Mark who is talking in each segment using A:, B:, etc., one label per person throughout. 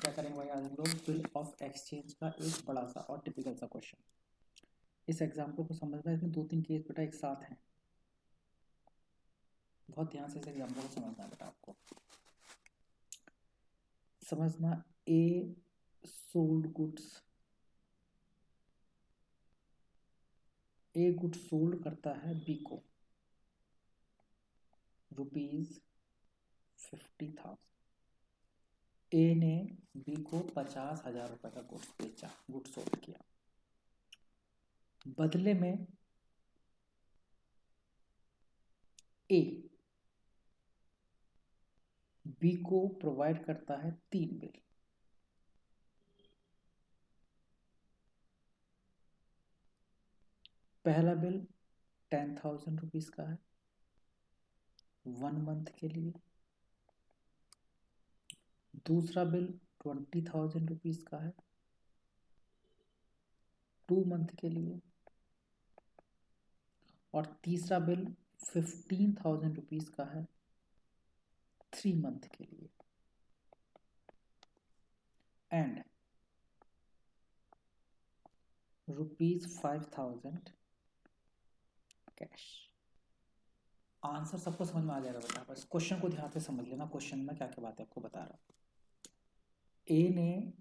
A: क्या करेंगे भाई आज हम लोग बिल ऑफ एक्सचेंज का एक बड़ा सा और टिपिकल सा क्वेश्चन। इस एग्जाम्पल को समझना, इसमें 2-3 केस बेटा एक साथ हैं, बहुत ध्यान से इस एग्जाम्पल को समझना है बेटा। आपको समझना, ए sold goods, a good sold करता है बी को ₹50,000। ए ने बी को 50,000 रुपये का गुड्स बेचा, गुड सोल्ड किया। बदले में ए बी को प्रोवाइड करता है 3 बिल। पहला बिल 10,000 रुपीज़ का है 1 मंथ के लिए। दूसरा बिल 20,000 रुपीज़ का है 2 मंथ के लिए। और तीसरा बिल 15,000 रुपीज़ का है 3 मंथ के लिए। And ₹5,000 cash. आंसर सबको समझ में आ जाएगा बेटा, बस क्वेश्चन को ध्यान से समझ लेना। क्वेश्चन में क्या क्या बातें आपको बता रहा हूँ। ए ने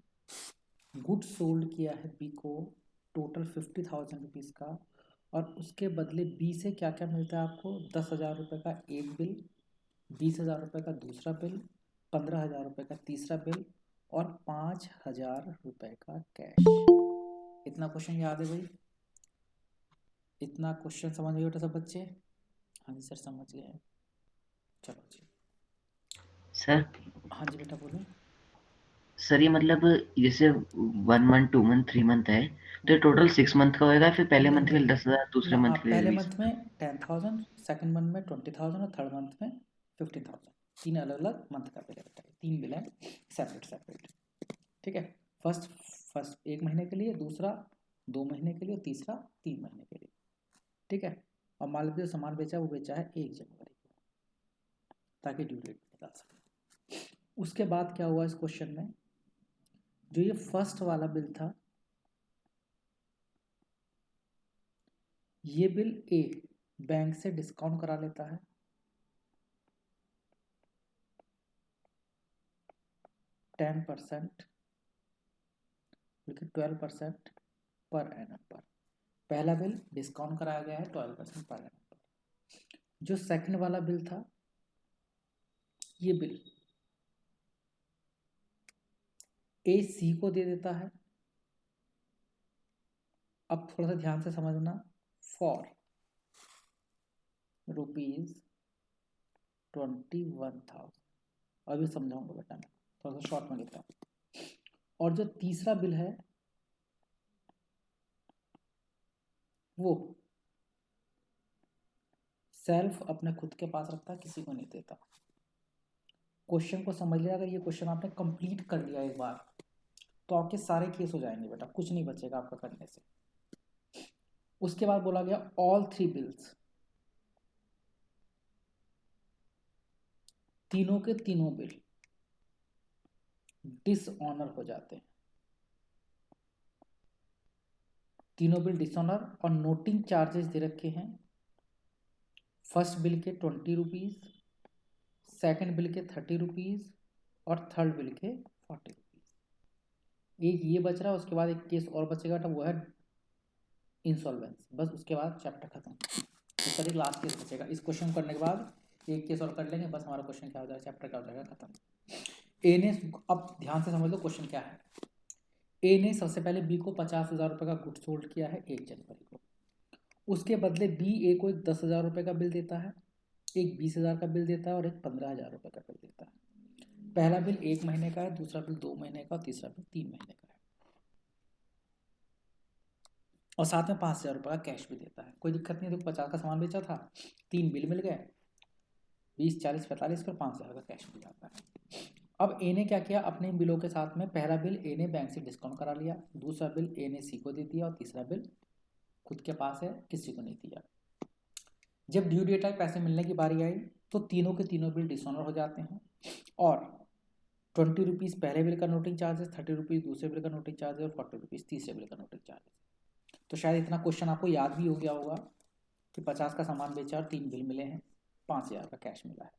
A: गुड सोल्ड किया है बी को टोटल 50,000 रुपीज़ का, और उसके बदले बी से क्या क्या मिलता है आपको? 10,000 रुपये का एक बिल, 20,000 रुपये का दूसरा बिल, 15,000 रुपये का तीसरा बिल और 5,000 रुपये का कैश। इतना क्वेश्चन याद है भाई? इतना क्वेश्चन समझ गए बेटा सब बच्चे? हाँ जी सर समझ गए। चलो जी
B: सर
A: हाँ जी बेटा बोलो।
B: सर ये मतलब जैसे 1 मंथ 2 मंथ 3 मंथ है तो ये टोटल 6 मंथ का होएगा, फिर पहले
A: नहीं
B: मंथ के
A: नहीं
B: लिए 10,000, दूसरे
A: हाँ,
B: मंथ के लिए
A: पहले मंथ
B: 20,000।
A: में 10,000, सेकंड मंथ में 20,000 और थर्ड मंथ में 15,000। 3 अलग अलग मंथ का बिल है बेटा, 3 बिल है सेपरेट सेपरेट। ठीक है, फर्स्ट 1 महीने के लिए, दूसरा 2 महीने के लिए, तीसरा 3 महीने के लिए। ठीक है, और मान लीजिए जो सामान बेचा वो बेचा है 1 जनवरी को, ताकि ड्यू डेट निकाल सके। उसके बाद क्या हुआ इस क्वेश्चन में, जो ये फर्स्ट वाला बिल था, ये बिल ए बैंक से डिस्काउंट करा लेता है 10% बल्कि 12% पर एनम पर। पहला बिल डिस्काउंट कराया गया है 12% पर एनम पर। जो सेकंड वाला बिल था, ये बिल ए सी को दे देता है। अब थोड़ा सा ध्यान से समझना, फॉर ₹21,000। अभी समझाऊंगा बेटा, मैं थोड़ा सा शॉर्ट में लिख रहा हूँ। और जो तीसरा बिल है वो सेल्फ अपने खुद के पास रखता है, किसी को नहीं देता। क्वेश्चन को समझ लिया, अगर ये क्वेश्चन आपने कंप्लीट कर लिया एक बार तो आपके सारे केस हो जाएंगे बेटा, कुछ नहीं बचेगा आपका करने से। उसके बाद बोला गया ऑल 3 बिल्स, तीनों के तीनों बिल डिसऑनर हो जाते हैं। तीनों बिल डिसऑनर, और नोटिंग चार्जेस दे रखे हैं। फर्स्ट बिल के 20 रुपीज़, सेकेंड बिल के 30 रुपीज़ और थर्ड बिल के 40 रुपीज़। एक ये बच रहा है, उसके बाद एक केस और बचेगा तो वो है इंसॉल्वेंस। बस उसके बाद चैप्टर खत्म। तो सर लास्ट केस बचेगा, इस क्वेश्चन करने के बाद एक केस और कर लेंगे, बस हमारा क्वेश्चन क्या हो जाएगा, चैप्टर क्या हो जाएगा खत्म। ए ने, अब ध्यान से समझ लो क्वेश्चन क्या है। ए ने सबसे पहले बी को 50,000 रुपये का गुड सोल्ड किया है 1 जनवरी को। उसके बदले बी ए को एक 10,000 रुपये का बिल देता है, एक 20,000 का बिल देता है और एक 15,000 रुपये का बिल देता है। पहला बिल 1 महीने का है, दूसरा बिल 2 महीने का और तीसरा बिल 3 महीने का है। और साथ में 5,000 रुपये का कैश भी देता है। कोई दिक्कत नहीं है, तो 50 का सामान बेचा था, 3 बिल मिल गए, 20, 40, 45 पर 5,000 का कैश मिल जाता है। अब ए ने क्या किया, अपने बिलों के साथ में पहला बिल ए ने बैंक से डिस्काउंट करा लिया, दूसरा बिल ए ने सी को दे दिया और तीसरा बिल खुद के पास है, किसी को नहीं दिया। जब ड्यू डेट आई, पैसे मिलने की बारी आई, तो तीनों के तीनों बिल डिसऑनर हो जाते हैं। और ₹20 पहले बिल का नोटिंग चार्ज है, ₹30 दूसरे बिल का नोटिंग चार्ज है और ₹40 तीसरे बिल का नोटिंग चार्ज है। तो शायद इतना क्वेश्चन आपको याद भी हो गया होगा कि 50 का सामान बेचा और 3 बिल मिले हैं, 5000 का कैश मिला है।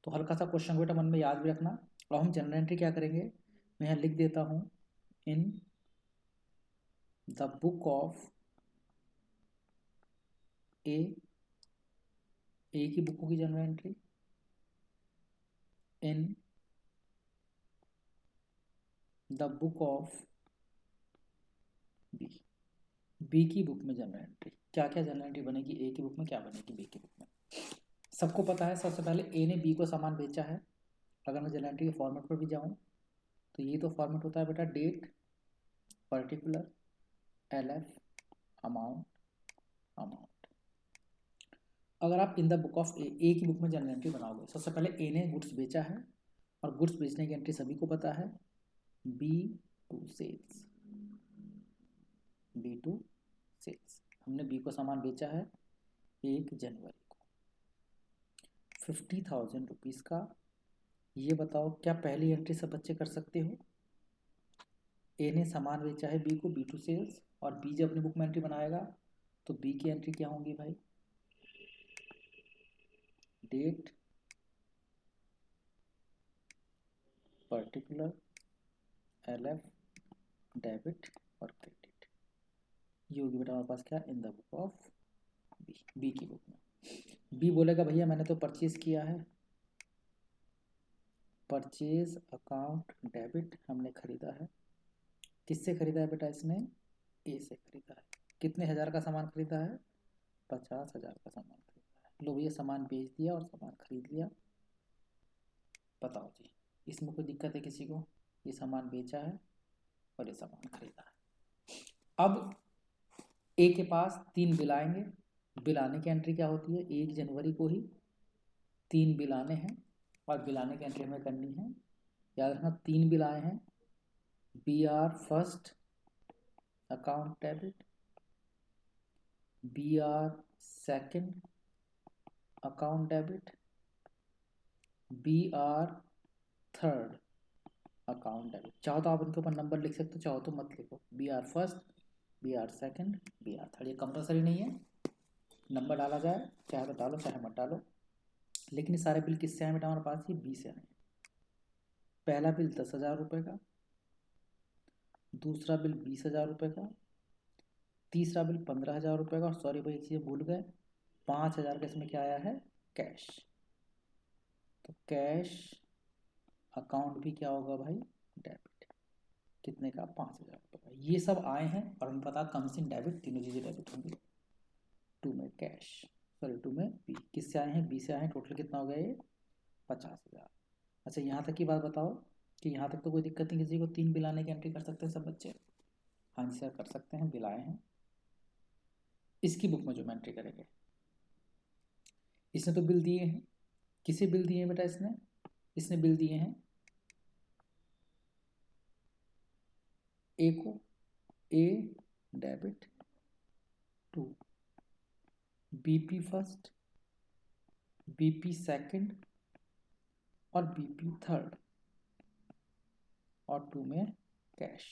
A: तो हल्का सा क्वेश्चन बेटा मन में याद भी रखना। और हम जनरल एंट्री क्या करेंगे, मैं यहाँ लिख देता हूँ, in the book of A की बुक होगी general entry, in the book of B की बुक में जनरल एंट्री। क्या क्या जनरल एंट्री बनेगी ए की बुक में, क्या बनेगी बी की बुक में। सबको पता है सबसे पहले ए ने बी को सामान बेचा है। अगर मैं जनरल एंट्री के फॉर्मेट पर भी जाऊँ तो ये तो फॉर्मेट होता है बेटा, date, particular, LF, amount, amount. अगर आप in the book of A की बुक में जनरल एंट्री बनाओगे, सबसे पहले ए ने गुड्स बेचा है और गुड्स बेचने की एंट्री सभी को पता है, B to sales, B to sales. हमने बी को सामान बेचा है 1 जनवरी को 50,000 रुपीज़ का। ये बताओ क्या पहली एंट्री सब बच्चे कर सकते हो? ए ने सामान बेचा है बी को, बी टू सेल्स, और बी जब अपनी बुक में एंट्री बनाएगा तो बी की एंट्री क्या होंगी भाई, डेट, पर्टिकुलर, LF, डेबिट और क्रेडिट। ये होगी बेटा हमारे पास क्या, in the book of B की बुक में। बी बोलेगा भैया मैंने तो परचेज किया है, परचेज अकाउंट डेबिट, हमने खरीदा है। किससे खरीदा है बेटा इसने, ए से खरीदा है। कितने हज़ार का सामान खरीदा है, 50,000 का सामान खरीदा है। लो भैया सामान बेच दिया और सामान खरीद लिया। बताओ जी इसमें कोई दिक्कत है किसी को? ये सामान बेचा है और ये सामान खरीदा है। अब ए के पास 3 बिल आएंगे। बिल आने की एंट्री क्या होती है, 1 जनवरी को ही 3 बिल आने हैं और बिल आने की एंट्री हमें करनी है। याद रखना 3 बिल आए हैं, BR first account debit, BR second account debit, BR third account debit. चाहो तो आप इनके ऊपर नंबर लिख सकते हो, चाहो तो मत लिखो। BR first, BR second, BR third, ये कंपलसरी नहीं है, नंबर डाला जाए चाहे तो डालो चाहे मत डालो। लेकिन ये सारे बिल किससे आए बेटा हमारे पास, ये बी से आए। पहला बिल 10,000 रुपये का, दूसरा बिल 20,000 रुपये का, तीसरा बिल 15,000 रुपये का, और सॉरी भाई एक चीज़ भूल गए, 5,000 का इसमें क्या आया है, कैश। तो कैश अकाउंट भी क्या होगा भाई, डेबिट। कितने का, 5,000 रुपये का। ये सब आए हैं और हमें पता कम्स इन डेबिट, तीनों चीज़ें डेबिट होंगी। 2 में कैश, सॉरी 2 में बी। किससे आए हैं, बी से आए हैं। टोटल कितना हो गया ये, 50,000। अच्छा यहाँ तक की बात बताओ कि यहाँ तक तो कोई दिक्कत नहीं किसी को, 3 बिल आने की एंट्री कर सकते हैं सब बच्चे? हाँ जी सर कर सकते हैं, बिल आए हैं। इसकी बुक में जो हम एंट्री करेंगे, इसने तो बिल दिए हैं। किसे बिल दिए हैं बेटा इसने बिल दिए हैं ए को, A debit to BP first, BP second और BP थर्ड, और 2 में कैश।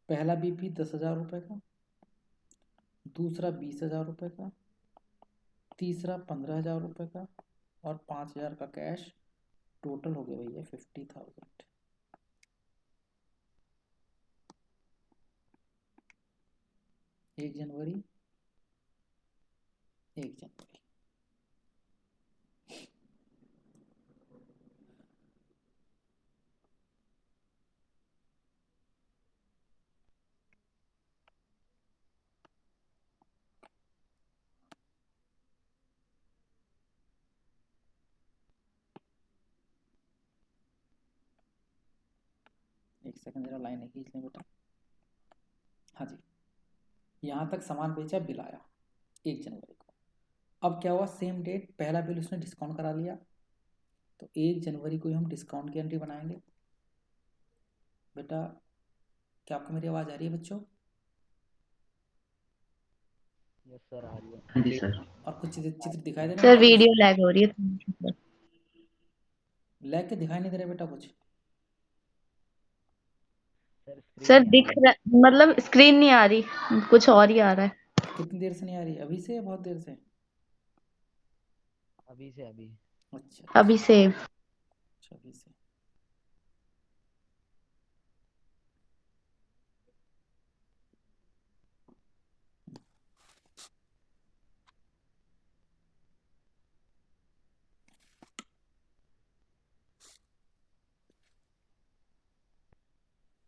A: पहला BP 10,000 रुपये का, दूसरा 20,000 रुपये का, तीसरा 15,000 रुपये का और 5,000 का कैश। टोटल हो गया भैया 50,000। 1 जनवरी, 1 जनवरी। एक सेकंड जरा लाइन है खींच लें बेटा। हाँ जी यहाँ तक सामान बेचा, बिल आया 1 जनवरी को। अब क्या हुआ, सेम डेट पहला बिल उसने डिस्काउंट करा लिया, तो 1 जनवरी को ही हम डिस्काउंट की एंट्री बनाएंगे। बेटा क्या आपको मेरी आवाज़ आ रही है बच्चों?
C: यस सर आ रही है।
B: हाँ जी सर।
A: और कुछ चित्र दिखाई दे रहे हैं
D: सर
A: बेटा कुछ?
D: वीडियो लैग हो रही है।
A: लैग के दिखाई नहीं दे रहा बेटा कुछ?
C: सर स्क्रीन
D: सर
C: नहीं आ
D: दिख
C: रही।
D: रहा, मतलब स्क्रीन नहीं आ रही, कुछ और ही आ रहा है।
A: कितनी देर से नहीं आ रही? अभी से या बहुत देर से?
C: अभी से अभी।
A: अच्छा
D: अभी से।
A: अच्छा, अभी से।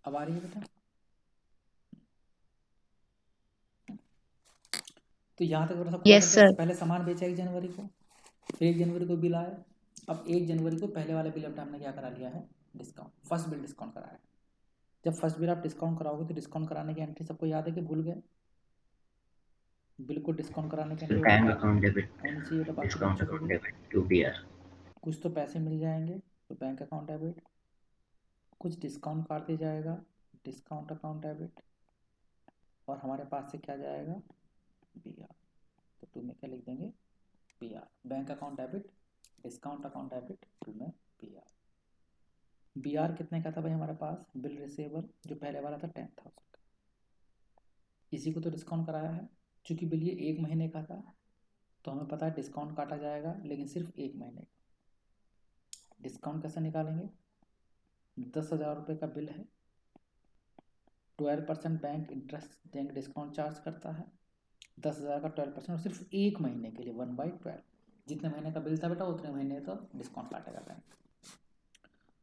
A: अब आ रही है बेटा? तो यहाँ तक बेटा सबको
D: यस
A: पता है,
D: सर।
A: पहले सामान बेचा 1 जनवरी को, फिर 1 जनवरी को बिल आया। अब 1 जनवरी को पहले वाले बिल अपने हमने क्या करा लिया है? डिस्काउंट, फर्स्ट बिल डिस्काउंट कराया है। जब फर्स्ट बिल आप डिस्काउंट कराओगे तो डिस्काउंट कराने की एंट्री सबको याद है कि भूल गए? बिल को डिस्काउंट कराने की एंट्री बेटा
B: बैंक
A: क्या
B: अकाउंट डेबिट,
A: होनी चाहिए बेटा बाकी
B: डिस्काउंट
A: बच्चों को
B: अकाउंट
A: भी?
B: Debit to BR.
A: कुछ तो पैसे मिल जाएंगे तो बैंक अकाउंट डेबिट, कुछ डिस्काउंट काट दिया जाएगा, डिस्काउंट अकाउंट डेबिट, और हमारे पास से क्या जाएगा? B are. तो टू में क्या लिख देंगे? B R. Bank account debit, discount account debit, to में बी आर। बी आर कितने का था भाई हमारे पास? बिल रिसीवेबल जो पहले वाला था 10,000 का, इसी को तो डिस्काउंट कराया है। चूंकि बिल ये 1 महीने का था तो हमें पता है डिस्काउंट काटा जाएगा, लेकिन सिर्फ 1 महीने का। डिस्काउंट कैसे निकालेंगे? 10,000 रुपये का बिल है, 12% बैंक इंटरेस्ट देंगे, डिस्काउंट चार्ज करता है। 10,000 का 12% और सिर्फ 1 महीने के लिए 1/12। जितने महीने का बिल था बेटा उतने महीने तो डिस्काउंट काटेगा बैंक।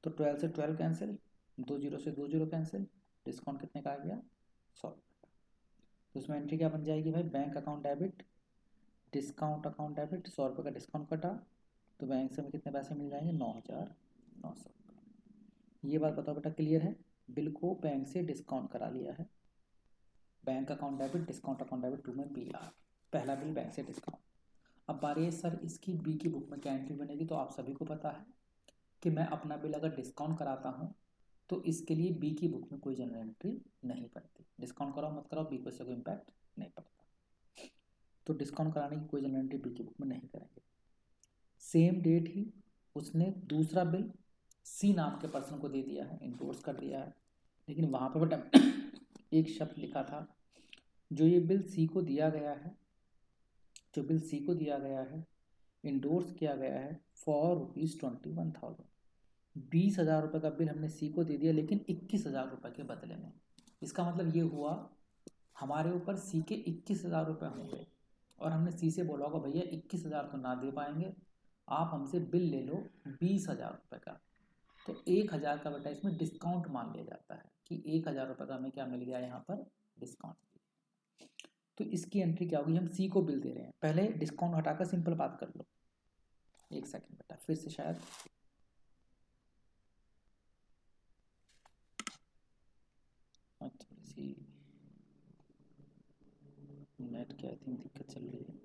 A: तो 12 से 12 कैंसिल, 20 से 20 कैंसिल, डिस्काउंट कितने का आ गया? 100। तो उसमें एंट्री क्या बन जाएगी भाई? Bank account debit, discount account debit, 100 रुपये का डिस्काउंट कटा तो बैंक से हमें कितने पैसे मिल जाएंगे? 9,900। ये बात बताओ बेटा, क्लियर है? बिल को बैंक से डिस्काउंट करा लिया है, bank account debit, discount account debit, to में बी आर। पहला बिल बैंक से डिस्काउंट। अब बारी है सर इसकी बी की बुक में क्या एंट्री बनेगी? तो आप सभी को पता है कि मैं अपना बिल अगर डिस्काउंट कराता हूँ तो इसके लिए बी की बुक में कोई जनरल एंट्री नहीं बनती। डिस्काउंट कराओ मत कराओ बी को इससे कोई इम्पैक्ट नहीं पड़ता, तो डिस्काउंट कराने की कोई जनरल एंट्री बी की बुक में नहीं करेंगे। सेम डेट ही उसने दूसरा बिल सी नाम के पर्सन को दे दिया है, इंडोर्स कर दिया है, लेकिन वहाँ पर बेटा एक शब्द लिखा था, जो ये बिल सी को दिया गया है, जो बिल सी को दिया गया है, इंडोर्स किया गया है फॉर ₹21,000। 20,000 रुपये का बिल हमने सी को दे दिया, लेकिन 21,000 रुपये के बदले में। इसका मतलब ये हुआ हमारे ऊपर सी के 21,000 रुपये होंगे, और हमने सी से बोला होगा भैया 21,000 तो ना दे पाएंगे, आप हमसे बिल ले लो 20,000 रुपये का। तो 1,000 का बेटा इसमें डिस्काउंट मान लिया जाता है कि 1,000 रुपये का हमें क्या मिल गया यहाँ पर? डिस्काउंट। तो इसकी एंट्री क्या होगी? हम सी को बिल दे रहे हैं, पहले डिस्काउंट हटाकर सिंपल बात कर लो। एक सेकंड बेटा, फिर से शायद थोड़ी सी नेट की आई थिंक दिक्कत चल रही है।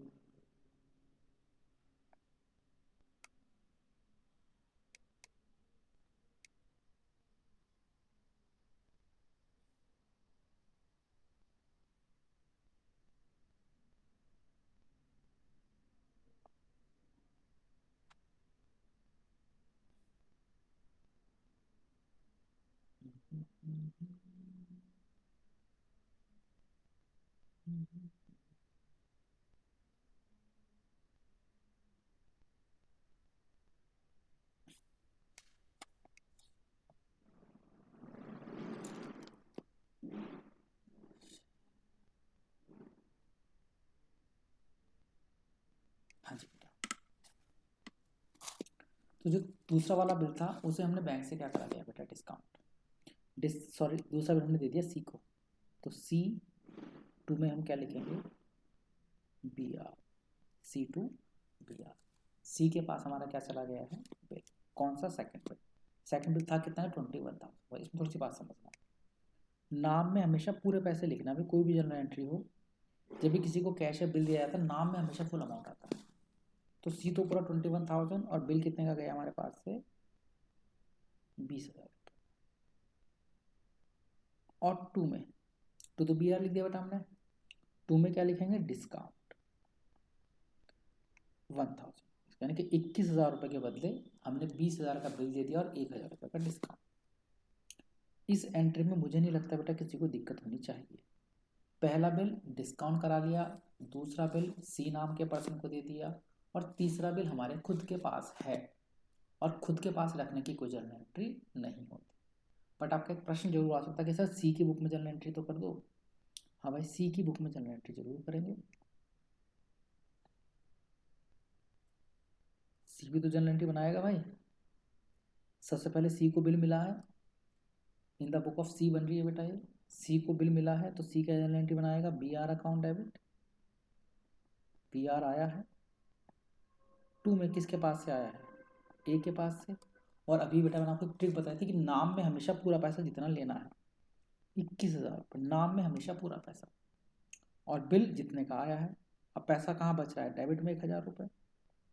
A: हाँ जी बेटा, तो जो दूसरा वाला बिल था उसे हमने बैंक से क्या करा लिया बेटा? डिस्काउंट। सॉरी, दूसरा बिल हमने दे दिया सी को, तो सी टू में हम क्या लिखेंगे? B R. C to B R. C के पास हमारा क्या चला गया है? बिल। कौन सा? Second bill. सेकंड बिल था कितना है? 21,000। इसमें थोड़ी सी बात समझना, नाम में हमेशा पूरे पैसे लिखना भी, कोई भी जनरल एंट्री हो, जब भी किसी को कैश या बिल दिया जाता है नाम में हमेशा फुल अमाउंट आता है। तो सी तो पूरा 21,000 और बिल कितने का गया हमारे पास से? 20,000। और टू में टू तो बी आर लिख दिया बेटा हमने, टू में क्या लिखेंगे? डिस्काउंट 1,000। यानी कि 21,000 रुपये के बदले हमने 20,000 का बिल दे दिया और 1,000 रुपये का डिस्काउंट। इस एंट्री में मुझे नहीं लगता बेटा किसी को दिक्कत होनी चाहिए। पहला बिल डिस्काउंट करा लिया, दूसरा बिल सी नाम के पर्सन को दे दिया, और तीसरा बिल हमारे खुद के पास है, और खुद के पास रखने की कोई जर्नल एंट्री नहीं होती। बट आपका एक प्रश्न जरूर आ सकता है कि सर सी की बुक में जर्नल एंट्री तो कर दो। हाँ भाई, सी की बुक में जर्नल एंट्री जरूर करेंगे। सी भी तो जर्नल एंट्री बनाएगा भाई। सबसे पहले सी को बिल मिला है, इन द बुक ऑफ सी बन रही है बेटा, ये सी को बिल मिला है तो सी का जर्नल एंट्री बनाएगा B R account debit. B R आया है, टू में किसके पास से आया है, ए के पास से। और अभी बेटा मैंने आपको ट्रिक बताई थी कि नाम में हमेशा पूरा पैसा जितना लेना है, 21,000 रुपये नाम में हमेशा पूरा पैसा, और बिल जितने का आया है। अब पैसा कहाँ बच रहा है, डेबिट में 1,000 रुपये,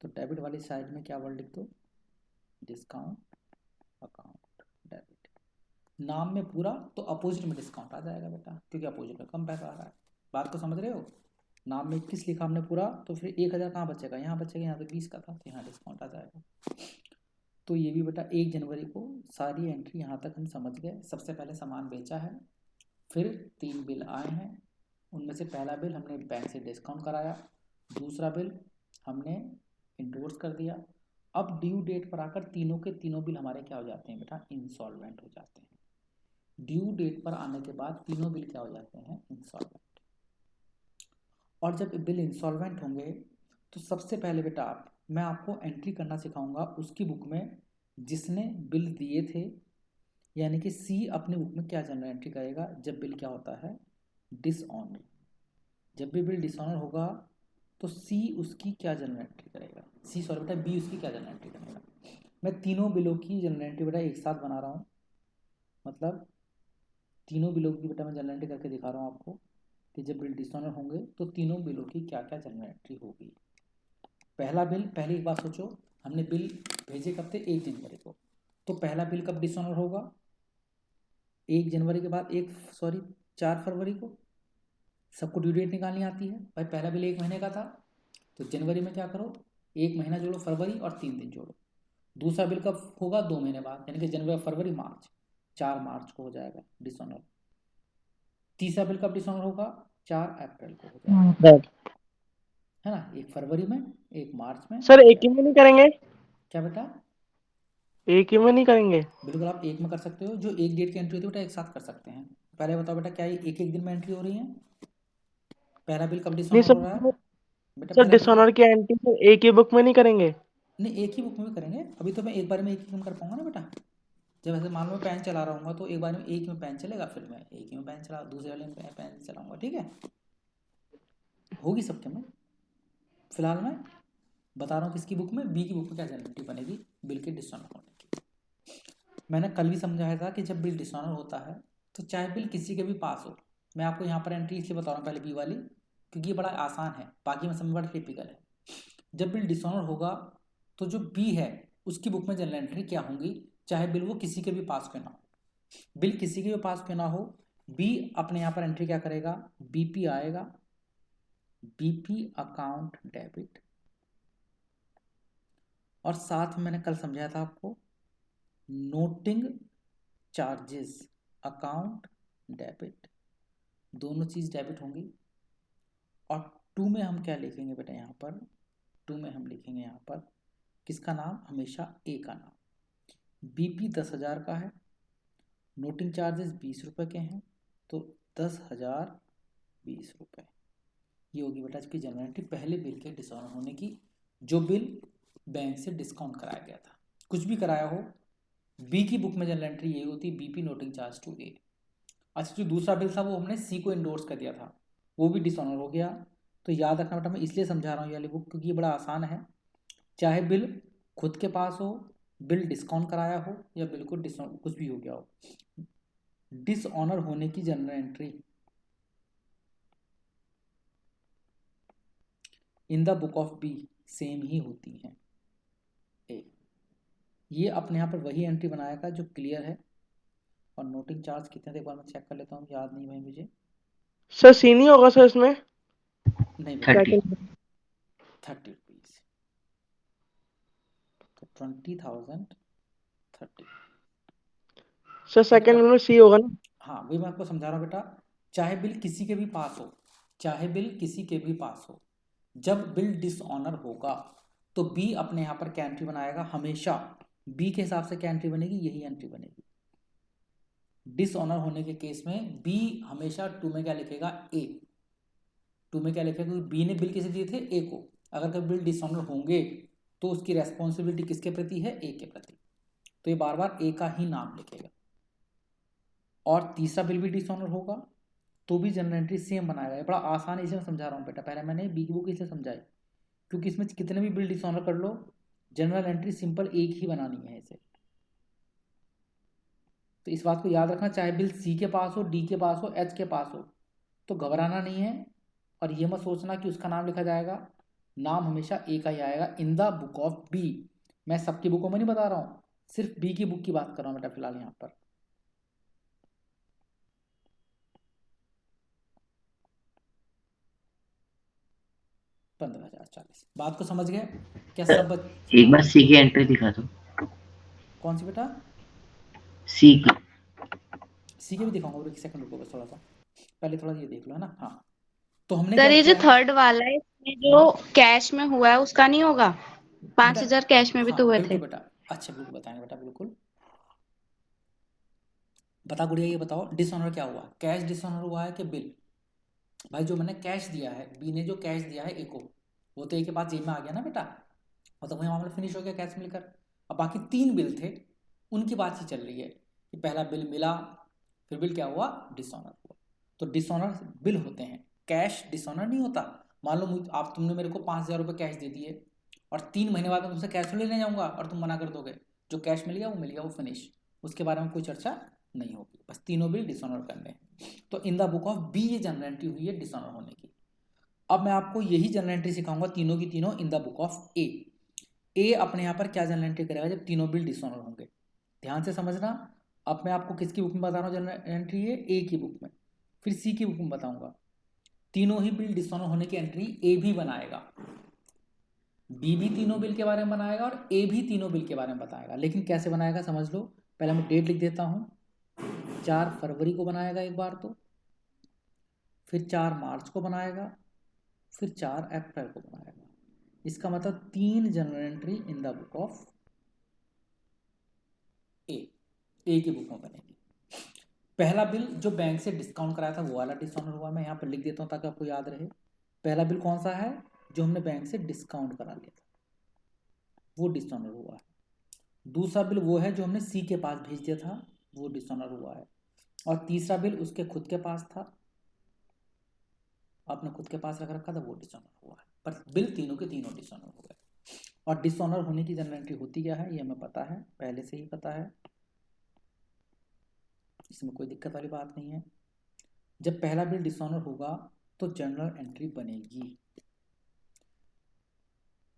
A: तो डेबिट वाली साइड में क्या वर्ड लिख दो, डिस्काउंट अकाउंट डेबिट। नाम में पूरा तो अपोजिट में डिस्काउंट आ जाएगा बेटा, क्योंकि अपोजिट में कम पैसा आ रहा है। बात को समझ रहे हो। नाम में 21 लिखा हमने पूरा, तो फिर 1,000 कहाँ बचेगा, यहाँ बचेगा, यहाँ तो 20 का था तो यहाँ डिस्काउंट आ जाएगा। तो ये भी बेटा 1 जनवरी को सारी एंट्री यहाँ तक हम समझ गए। सबसे पहले सामान बेचा है, फिर 3 बिल आए हैं, उनमें से पहला बिल हमने बैंक से डिस्काउंट कराया, दूसरा बिल हमने इंडोर्स कर दिया। अब ड्यू डेट पर आकर तीनों के तीनों बिल हमारे क्या हो जाते हैं बेटा, इंसॉल्वेंट हो जाते हैं। ड्यू डेट पर आने के बाद तीनों बिल क्या हो जाते हैं, इंसॉल्वेंट। और जब बिल इंसॉल्वेंट होंगे तो सबसे पहले बेटा मैं आपको एंट्री करना सिखाऊंगा उसकी बुक में जिसने बिल दिए थे, यानी कि सी अपनी बुक में क्या जनरल एंट्री करेगा जब बिल क्या होता है, डिसऑनर। जब भी बिल डिसऑनर होगा तो सी उसकी क्या जनरल एंट्री करेगा, सी सॉरी बेटा बी उसकी क्या जनरल एंट्री करेगा। मैं तीनों बिलों की जनरल एंट्री बेटा एक साथ बना रहा हूँ, मतलब तीनों बिलों की बेटा मैं जनरल एंट्री करके दिखा रहा हूँ आपको कि जब बिल डिसऑनर होंगे तो तीनों बिलों की क्या क्या जनरल एंट्री होगी। पहला बिल, पहली एक बात सोचो, हमने बिल भेजे कब थे, 1 जनवरी को, तो पहला बिल कब डिसऑनर होगा, 1 जनवरी के बाद 4 फरवरी को। सबको ड्यू डेट निकालनी आती है भाई, पहला बिल 1 महीने का था तो जनवरी में क्या करो, 1 महीना जोड़ो फरवरी और 3 दिन जोड़ो। दूसरा बिल कब होगा, 2 महीने बाद, यानी कि जनवरी फरवरी मार्च, 4 मार्च को हो जाएगा डिसऑनर। तीसरा बिल कब डिसऑनर होगा, 4 अप्रैल को हो जाएगा, है ना, 1 फरवरी में, 1 मार्च में।
C: सर एक ही में नहीं करेंगे,
A: क्या बेटा,
C: एक ही में नहीं करेंगे।
A: बिल्कुल आप एक में कर सकते हो, जो एक डेट की एंट्री होती है बेटा एक साथ कर सकते हैं। पहले बताओ बेटा, क्या ये एक एक दिन में एंट्री हो रही है, पहला बिल कब
C: नहीं
A: डिसऑनर हो रहा है बेटा,
C: सर
A: पहला बिल
C: डिसऑनर की एंट्री सर एक ही बुक में नहीं करेंगे।
A: नहीं एक ही बुक में भी करेंगे। अभी तो मैं एक बार में एक ही में कर पाऊंगा ना बेटा, जब ऐसे मान लो मैं पेन चला रहा हूँ तो एक बार में एक में पेन चलेगा, फिर मैं एक ही में पेन चला, दूसरे वाले में पेन चलाऊंगा, ठीक है, होगी सबके में। फिलहाल मैं बता रहा हूँ किसकी बुक में, बी की बुक में क्या जनरल एंट्री बनेगी बिल के डिसऑनर होने की। मैंने कल भी समझाया था कि जब बिल डिसऑनर होता है तो चाहे बिल किसी के भी पास हो, मैं आपको यहाँ पर एंट्री इसलिए बता रहा हूँ पहले बी वाली, क्योंकि ये बड़ा आसान है, बाकी में समझ बड़ा टिपिकल है। जब बिल डिसऑनर होगा तो जो बी है उसकी बुक में जनरल एंट्री क्या होंगी, चाहे बिल वो किसी के भी पास क्यों ना हो। बिल किसी के भी पास क्यों ना हो, बी अपने यहाँ पर एंट्री क्या करेगा, बीपी आएगा, बीपी अकाउंट डेबिट, और साथ में मैंने कल समझाया था आपको नोटिंग चार्जेस अकाउंट डेबिट, दोनों चीज़ डेबिट होंगी। और 2 में हम क्या लिखेंगे बेटा, यहाँ पर 2 में हम लिखेंगे यहाँ पर किसका नाम, हमेशा ए का नाम। बीपी 10,000 का है, नोटिंग चार्जेस 20 रुपये के हैं, तो 10,000 20 रुपये, ये होगी बेटा इसकी जनरल एंट्री पहले बिल के डिसऑनर होने की, जो बिल बैंक से डिस्काउंट कराया गया था। कुछ भी कराया हो, बी की बुक में जनरल एंट्री ये होती है, बीपी नोटिंग चार्ज टू ए। अच्छा, जो दूसरा बिल था वो हमने सी को इंडोर्स कर दिया था, वो भी डिसऑनर हो गया। तो याद रखना बेटा, मैं इसलिए समझा रहा हूँ ये वाली बुक क्योंकि ये बड़ा आसान है। चाहे बिल खुद के पास हो, बिल डिस्काउंट कराया हो, या बिल को डिसऑनर कुछ भी हो गया हो, डिसऑनर होने की general entry in the book of B same ही होती हैं ए। ये अपने यहाँ पर वही एंट्री बनाएगा जो क्लियर है। और नोटिंग चार्ज कितने थे एक बार मैं चेक कर लेता हूँ, याद नहीं भाई मुझे।
C: सर सी नहीं होगा सर इसमें,
A: नहीं बेटा,
B: 30
C: second
A: 30 rupees. 20,030।
C: Sir second bill में सी होगा ना?
A: हाँ वही मैं आपको समझा रहा हूँ बेटा, चाहे बिल किसी के भी पास हो, चाहे बिल किसी के भी पास हो, जब बिल डिसऑनर होगा तो बी अपने यहाँ पर क्या एंट्री बनाएगा, हमेशा बी के हिसाब से क्या एंट्री बनेगी, यही एंट्री बनेगी। डिसऑनर होने के केस में बी हमेशा टू में क्या लिखेगा, ए। टू में क्या लिखेगा, क्योंकि बी ने बिल किसे दिए थे, ए को। अगर कभी बिल डिसऑनर होंगे तो उसकी रेस्पॉन्सिबिलिटी किसके प्रति है, ए के प्रति, तो ये बार बार ए का ही नाम लिखेगा। और तीसरा बिल भी डिसऑनर होगा तो भी जनरल एंट्री सेम बनाएगा। ये बड़ा आसान है, इसे मैं समझा रहा हूँ बेटा। पहले मैंने बी की बुक इसलिए समझाई क्योंकि इसमें कितने भी बिल डिसऑनर कर लो, जनरल एंट्री सिंपल एक ही बनानी है इसे। तो इस बात को याद रखना, चाहे बिल सी के पास हो, डी के पास हो, एच के पास हो, तो घबराना नहीं है। और ये मत सोचना कि उसका नाम लिखा जाएगा, नाम हमेशा ए का ही आएगा in the book of B. मैं सबकी बुकों में नहीं बता रहा हूँ, सिर्फ बी की बुक की बात कर रहा हूँ बेटा फिलहाल यहाँ पर। $15,040। बात को समझ गए क्या सब
B: एक बार सी की एंट्री दिखा दो।
A: कौन सी बेटा,
B: सी की।
A: सी के भी दिखाऊंगा, एक सेकंड रुको बस, थोड़ा सा पहले थोड़ा ये देख लो है ना। हाँ तो हमने
D: सर
A: क्या
D: ये जो
A: किया है
D: थर्ड वाला है इसमें जो कैश में हुआ है उसका नहीं होगा? 5,000 कैश में भी
A: हाँ
D: तो हुए
A: बिल्कुल
D: थे।
A: बेटा, अच्छा बिल्कुल बताएंगे बेटा, बिल्कुल। बता गुड़िया, ये बताओ डिसऑनर क्या हुआ, कैश डिसऑनर हुआ है कि बिल? भाई जो मैंने कैश दिया है, बी ने जो कैश दिया है ए को, वो तो ए के पास जेब में आ गया ना बेटा, मतलब वही मामला फिनिश हो गया कैश मिलकर। अब बाकी 3 बिल थे, उनकी बात ही चल रही है कि पहला बिल मिला, फिर बिल क्या हुआ, डिसऑनर हुआ। तो डिसऑनर बिल होते हैं, कैश डिसऑनर नहीं होता। मान लो आप तुमने मेरे को 5,000 रुपये कैश दे दिए और 3 महीने बाद मैं तुमसे कैश लेने जाऊंगा और तुम मना कर दोगे, जो कैश मिल गया वो मिल गया, वो फिनिश, उसके बारे में कोई चर्चा नहीं होगी, बस तीनों बिल डिसऑनर करने हैं। तो in the book of B ये जनरल एंट्री हुई है डिसऑनर होने की। अब मैं आपको यही जनरल एंट्री सिखाऊंगा, तीनों की तीनों इन द बुक ऑफ ए। ए अपने यहाँ पर क्या जनरल एंट्री करेगा जब तीनों बिल डिसऑनर होंगे, ध्यान से समझना। अब मैं आपको किसकी बुक में बता रहा हूँ जनरल एंट्री, है ए की बुक में, फिर सी की बुक में बताऊंगा। तीनों ही बिल डिसऑनर होने की एंट्री ए भी बनाएगा, बी भी तीनों बिल के बारे में बनाएगा और ए भी तीनों बिल के बारे में बताएगा। लेकिन कैसे बनाएगा समझ लो, पहले मैं डेट लिख देता हूँ। 4 फरवरी को बनाएगा एक बार, तो फिर 4 मार्च को बनाएगा, फिर 4 अप्रैल को बनाएगा। इसका मतलब 3 general entry in the book of A की बुक में बनेगी। पहला बिल जो बैंक से डिस्काउंट कराया था वो वाला डिसऑनर हुआ, मैं यहाँ पर लिख देता हूँ ताकि आपको याद रहे। पहला बिल कौन सा है, जो हमने बैंक से डिस्काउंट करा लिया था, वो डिसऑनर हुआ है। दूसरा बिल वो है जो हमने सी के पास भेज दिया था, वो डिसऑनर हुआ है। और तीसरा बिल उसके खुद के पास था, आपने खुद के पास रख रखा था, वो डिसऑनर हुआ है। पर बिल तीनों के तीनों डिसऑनर हो गए। और डिसऑनर होने की जनरल एंट्री होती क्या है ये हमें पता है, पहले से ही पता है, इसमें कोई दिक्कत वाली बात नहीं है। जब पहला बिल डिसऑनर होगा तो जनरल एंट्री बनेगी,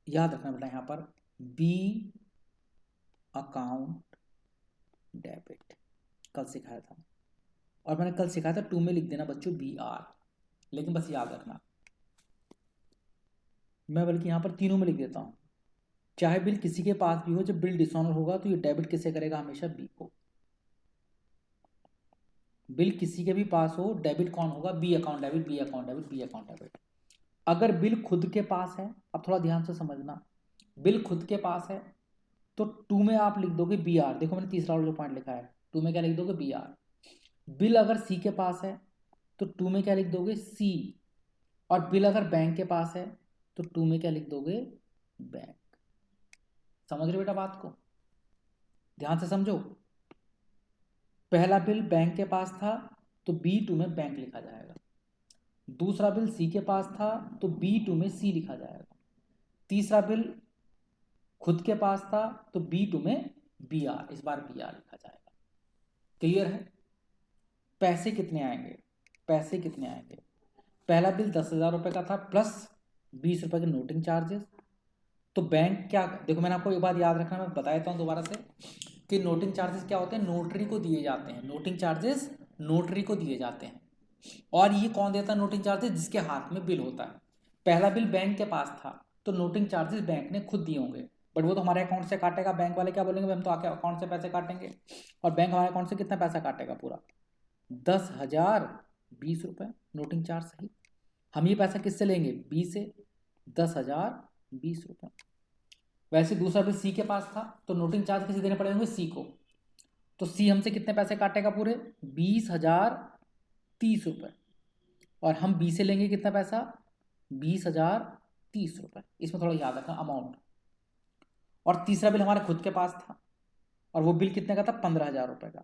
A: याद रखना बेटा यहाँ पर, बी अकाउंट डेबिट, कल सिखाया था। और मैंने कल सिखाया था 2 में लिख देना बच्चों BR, लेकिन बस याद रखना, मैं बल्कि यहाँ पर तीनों में लिख देता हूँ। चाहे बिल किसी के पास भी हो, जब बिल डिसऑनर होगा तो ये डेबिट किससे करेगा, हमेशा बी को। बिल किसी के भी पास हो, डेबिट कौन होगा, B account debit, B account debit, B account debit. अगर बिल खुद के पास है, अब थोड़ा ध्यान से समझना, बिल खुद के पास है तो 2 में आप लिख दोगे BR। देखो मैंने तीसरा वाला जो पॉइंट लिखा है, 2 में क्या लिख दोगे, BR। बिल अगर सी के पास है तो 2 में क्या लिख दोगे, C। और बिल अगर बैंक के पास है तो 2 में क्या लिख दोगे, बैंक। समझ रहे बेटा बात को, ध्यान से समझो। पहला बिल बैंक के पास था तो B2 में बैंक लिखा जाएगा। दूसरा बिल सी के पास था तो B2 में C लिखा जाएगा। तीसरा बिल खुद के पास था तो B2 में BR, इस बार BR लिखा जाएगा। क्लियर है? पैसे कितने आएंगे, पैसे कितने आएंगे, पहला बिल 10,000 रुपये का था प्लस 20 रुपये के नोटिंग चार्जेस। तो बैंक क्या, देखो मैंने आपको एक बात याद रखना, मैं बता देता हूँ दोबारा से कि नोटिंग चार्जेस क्या होते हैं, नोटरी को दिए जाते हैं। नोटिंग चार्जेस नोटरी को दिए जाते हैं। और ये कौन देता है नोटिंग चार्जेस, जिसके हाथ में बिल होता है। पहला बिल बैंक के पास था तो नोटिंग चार्जेस बैंक ने खुद दिए होंगे, बट वो तो हमारे अकाउंट से काटेगा। बैंक वाले क्या बोलेंगे, हम तो आके अकाउंट से पैसे काटेंगे, और बैंक हमारे अकाउंट से कितना पैसा काटेगा, पूरा 10,020 रुपये नोटिंग चार्ज सही। हम ये पैसा किससे लेंगे, बी से, 10,020 रुपये। वैसे दूसरा बिल सी के पास था, तो नोटिंग चार्ज किसे देने पड़े होंगे, सी को। तो सी हमसे कितने पैसे काटेगा, पूरे 20,030 रुपये, और हम बी से लेंगे कितना पैसा, 20,030 रुपये। इसमें थोड़ा याद रखना अमाउंट। और तीसरा बिल हमारे खुद के पास था, और वो बिल कितने का था, 15,000 रुपये का।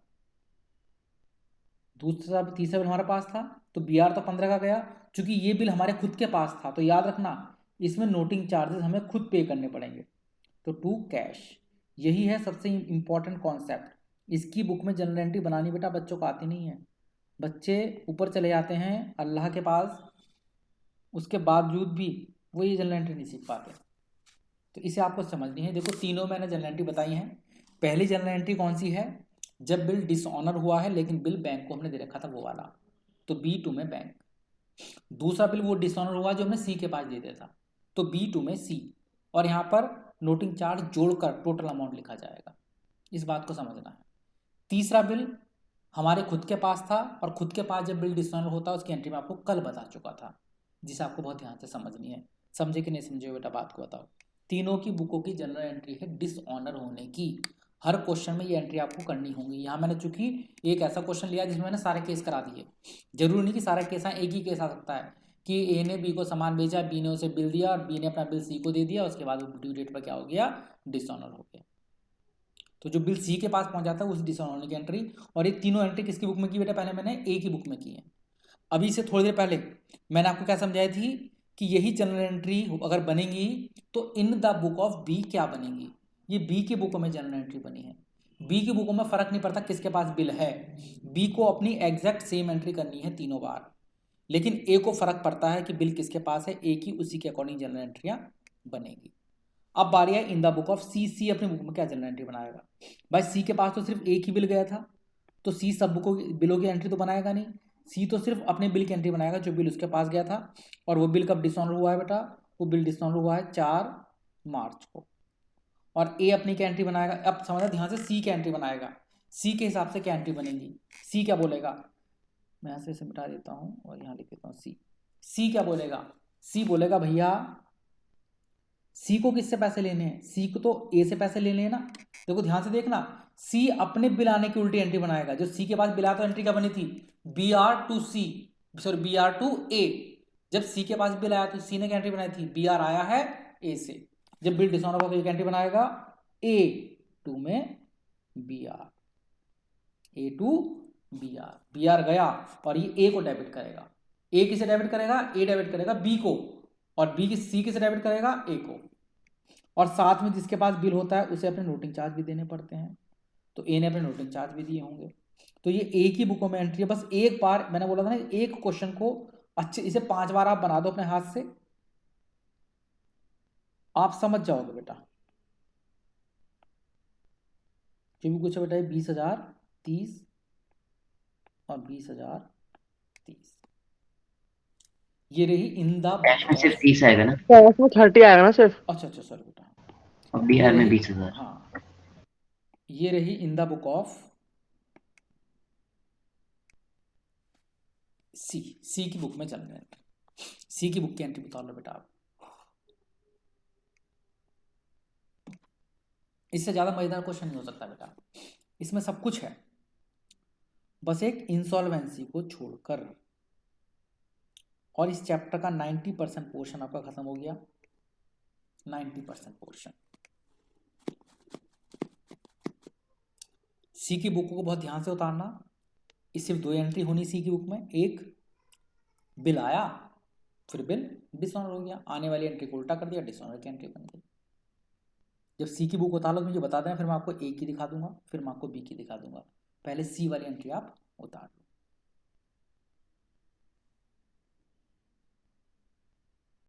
A: तीसरा बिल हमारे पास था, तो बी आर तो 15 का गया। चूंकि ये बिल हमारे खुद के पास था, तो याद रखना इसमें नोटिंग चार्जेस हमें खुद पे करने पड़ेंगे। तो टू कैश, यही है सबसे इम्पॉर्टेंट कॉन्सेप्ट। इसकी बुक में जनरल एंट्री बनानी बेटा बच्चों को आती नहीं है। बच्चे ऊपर चले जाते हैं अल्लाह के पास, उसके बावजूद भी वो ये जनरल एंट्री नहीं सीख पाते। तो इसे आपको समझनी है। देखो तीनों मैंने जनरल एंट्री बताई हैं। पहली जनरल एंट्री कौन सी है, जब बिल डिसऑनर हुआ है लेकिन बिल बैंक को हमने दे रखा था, वो वाला, तो B2 में बैंक। दूसरा बिल वो डिसऑनर हुआ जो हमने सी के पास दे दिया था, तो B2 में सी, और यहाँ पर नोटिंग चार्ज जोड़कर टोटल अमाउंट लिखा जाएगा। इस बात को समझना है। तीसरा बिल हमारे खुद के पास था, और खुद के पास जब बिल डिसऑनर होता है उसकी एंट्री में आपको कल बता चुका था, जिसे आपको बहुत ध्यान से समझनी है। समझे कि नहीं समझे बेटा, बात को बताओ। तीनों की बुकों की जनरल एंट्री है डिसऑनर होने की। हर क्वेश्चन में ये एंट्री आपको करनी होगी। यहाँ मैंने चूंकि एक ऐसा क्वेश्चन लिया जिसमें मैंने सारे केस करा दिए। जरूरी नहीं कि सारे केस आए, एक ही केस आ सकता है कि ए ने बी को सामान बेचा, बी ने उसे बिल दिया, और बी ने अपना बिल सी को दे दिया, उसके बाद वो ड्यू डेट पर क्या हो गया, डिसऑनर हो गया। तो जो बिल सी के पास पहुंच जाता है उस डिसऑनर होने की एंट्री। और ये तीनों एंट्री किसकी बुक में की बेटा, पहले मैंने ए की बुक में की है। अभी से थोड़ी देर पहले मैंने आपको क्या समझाई थी कि यही जनरल एंट्री अगर बनेगी तो in the book of B क्या बनेगी, ये बी की बुकों में जनरल एंट्री बनी है। बी की बुकों में फर्क नहीं पड़ता किसके पास बिल है, बी को अपनी एग्जैक्ट सेम एंट्री करनी है तीनों बार। लेकिन ए को फर्क पड़ता है कि बिल किसके पास है, ए की उसी के अकॉर्डिंग जनरल एंट्रियां बनेगी। अब बारी है इन द बुक ऑफ सी। सी अपनी बुक में क्या जनरल एंट्री बनाएगा, भाई सी के पास तो सिर्फ एक ही बिल गया था, तो सी सब बुकों बिलों की एंट्री तो बनाएगा नहीं। सी तो सिर्फ अपने बिल की एंट्री बनाएगा जो बिल उसके पास गया था। और वो बिल कब डिसऑनर हुआ है बेटा, वो बिल डिसऑनर हुआ है 4 मार्च को। और ए अपनी क्या एंट्री बनाएगा, अब समझना ध्यान से, सी क्या एंट्री बनाएगा, सी के हिसाब से क्या एंट्री बनेगी। सी क्या बोलेगा, मैं यहाँ से इसे मिटा देता हूँ और यहाँ लिख देता हूँ सी। सी क्या बोलेगा, सी बोलेगा भैया सी को किससे पैसे लेने हैं, सी को तो ए से पैसे लेने हैं ना। देखो ध्यान से देखना, सी अपने बिल आने की उल्टी एंट्री बनाएगा। जो सी के पास बिल आया तो एंट्री क्या बनी थी, B R two C, sorry B R two A. जब सी के पास बिल आया तो सी ने क्या एंट्री बनाई थी, बी आर आया है ए से। जब बिल डिसऑनर होगा तो एंट्री बनाएगा A2 में B are, A2 B are गया और ये ए को डेबिट करेगा। ए किसे डेबिट करेगा, ए डेबिट करेगा बी को, और बी की सी किसे डेबिट करेगा, ए को। और साथ में जिसके पास बिल होता है उसे अपने नोटिंग चार्ज भी देने पड़ते हैं, तो ए ने अपने नोटिंग चार्ज भी दिए होंगे। तो ये ए की बुकों में एंट्री है। बस एक बार मैंने बोला था ना, एक क्वेश्चन को अच्छे, इसे 5 बार आप बना दो अपने हाथ से, आप समझ जाओगे बेटा। जो भी कुछ बेटा 20,030 और 20,030, ये रही इन द
B: कैश में सिर्फ 30 आएगा ना,
C: कैश में 30 आएगा ना सिर्फ।
A: अच्छा सॉरी बेटा,
B: और बिहार में 20,000।
A: हाँ, ये रही इन द बुक ऑफ सी। सी की बुक में चल रहे हैं, सी की बुक की एंट्री बता लो बेटा आप। इससे ज्यादा मजेदार क्वेश्चन नहीं हो सकता बेटा, इसमें सब कुछ है, बस एक इंसॉल्वेंसी को छोड़कर। और इस चैप्टर का 90% पोर्शन आपका खत्म हो गया, 90% पोर्शन। सी की बुक को बहुत ध्यान से उतारना। इस सिर्फ 2 एंट्री होनी सी की बुक में, एक बिल आया फिर बिल डिसऑनर हो गया, आने वाली एंट्री को उल्टा कर दिया, डिसऑनर की एंट्री बन गई। जब सी की बुक उतार लो मुझे बता देना, फिर मैं आपको ए की दिखा दूंगा, फिर मैं आपको बी की दिखा दूंगा। पहले सी वाली एंट्री आप उतार लो।